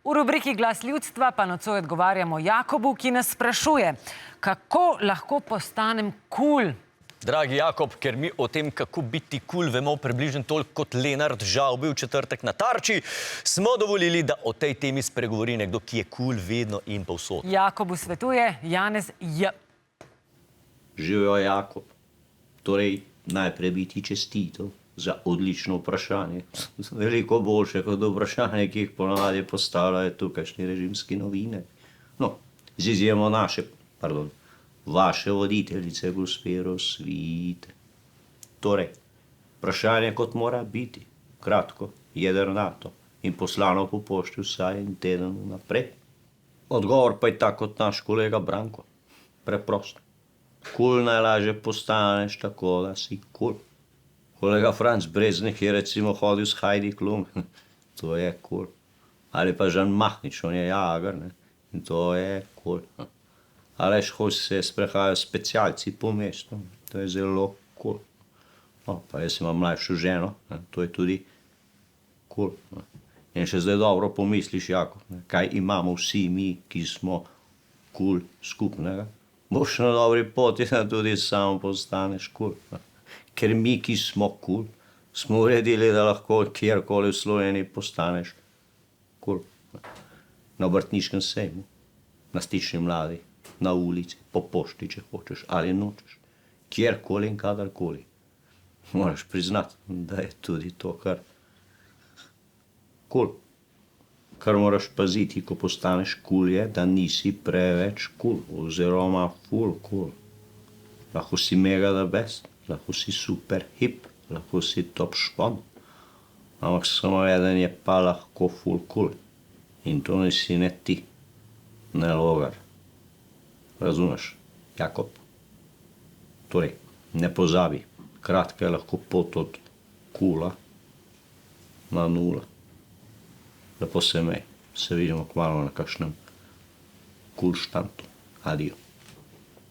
V rubriki Glas ljudstva pa nocoj odgovarjamo Jakobu, ki nas sprašuje, kako lahko postanem kul? Dragi Jakob, ker mi o tem, kako biti kul, vemo približno toliko kot Lenart Žavbi v četrtek na Tarči, smo dovolili, da o tej temi spregovori nekdo, ki je kul vedno in povsod. Jakobu svetuje Janez J. Živijo Jakob. Torej, najprej bi ti čestitev za odlično vprašanje. Veliko boljše kot vprašanje, ki jih ponavadi postavljajo tukajšnji režimski novinarji. No, z izjemo vaše voditeljice, gospe Rosvite. Torej, vprašanje kot mora biti, kratko, jedrnato in poslano po pošti vsaj en teden naprej. Odgovor pa je tak kot naš kolega Branko. Preprosto. Kul najlažje postaneš tako, da si kul. Kolega Franc Breznik je recimo hodil s Heidi Klum. To je kul. Ali pa Žan Mahnič, on je jager, ne? In to je kul. Aleš Hojs se je sprehajal s specialci po mestu. To je zelo kul. No, pa jaz imam mlajšo ženo, ne? To je tudi kul. In še zdaj dobro pomisliš, Jakob, ne? Kaj imamo vsi mi, ki smo kul skupnega? Boš na dobri poti, da tudi sam postaneš kul. Ker mi, ki smo kul, smo uredili, da lahko kjerkoli v Sloveniji postaneš kul. Na obrtniškem sejmu, na Stični mladi, na ulici, po pošti, če hočeš ali nočeš. Kjerkoli in kadarkoli. Moraš priznati, da je tudi to kar kul. Kar moraš paziti, ko postaneš kul, je, da nisi preveč kul, oziroma ful kul. Lahko si mega the best, lahko si super hip, lahko si top špon, ampak samo eden je pa lahko ful kul. In to nisi ne ti, ne Logar. Razumeš, Jakob? Torej, ne pozabi, kratka je lahko pot od kula na nula. Lepo se imej, se vidimo kmalu na kakšnem kul štantu. Adijo.